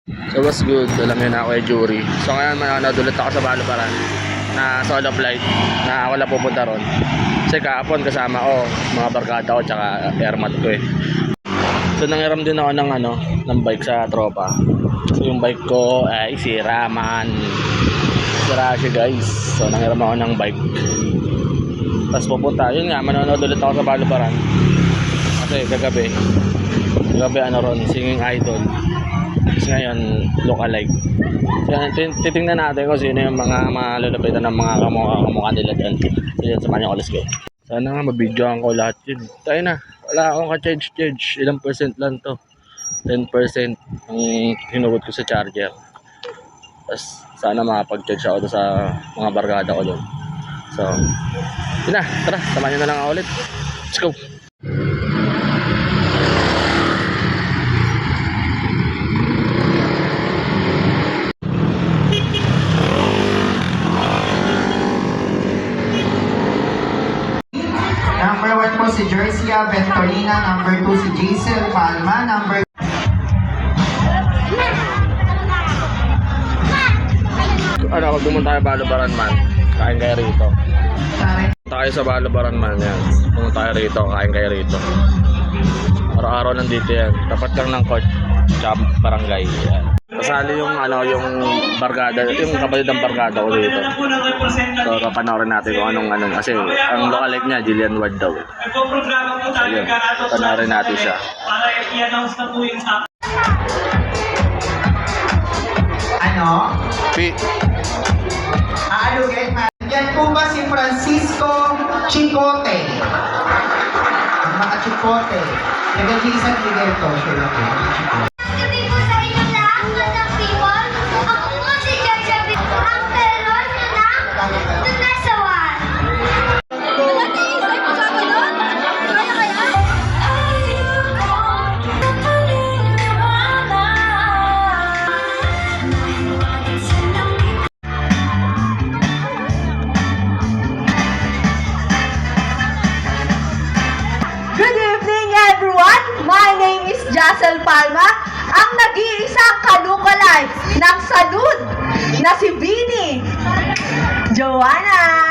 So what's good? Alam niyo na ako Jury. So ngayon manonood ulit ako sa Balubaran na solo flight na ako lang pupunta ron. Kasi kahapon kasama ko mga barkada ko tsaka airmat ko eh. So nangiram din ako ng bike sa tropa. So yung bike ko ay sira man. Sira siya guys. So nangiram ako ng bike. Tapos pupunta. Yun nga, manonood ulit ako sa Balubaran. Kasi kagabi ron, singing idol. Tapos ngayon, lookalike. So, titingnan natin kung sino yung mga malulupitan ng mga kamukha nila dyan. So yun, samahan niyo ko, let's go. Sana nga mabidyoan ko lahat yun. Tayo na, wala akong ka-charge. Ilang percent lang to. 10% ang hinugot ko sa charger. Tapos sana makapag-charge ako doon sa mga barkada ko doon. So, yun na, tara, samahan niyo na lang ako ulit. Let's go. Number 1 po si Jercia Ventorina, number 2 si Jaisel Palma, number Pag pumunta tayo Balubaran man, kain kayo rito. Punta kayo sa Balubaran man yan. Pumunta tayo rito, kain kayo rito. Araw-araw nandito yan. Tapat lang ng coach, tsaka barangay. Yan. Kasali yung yung barkada, yung kapatid ng barkada ko dito. So kapanoorin natin kung anong kasi ang lookalike niya Jillian Ward daw. So yun, panoorin natin siya. Para i-announce na po yung Aalugin na. Yan po ba si Francisco Chicote? Ang mga Chicote. Nag-San Miguel to. Sure lang po. Chicote. Sabi ko sa inyo lahat, mga people, ako po si Jaja ang peron nyo na tunasawan. Good evening everyone! My name is Jaisel Palma, ang nag-iisang kalukalay ng salud na si Bini Joanna.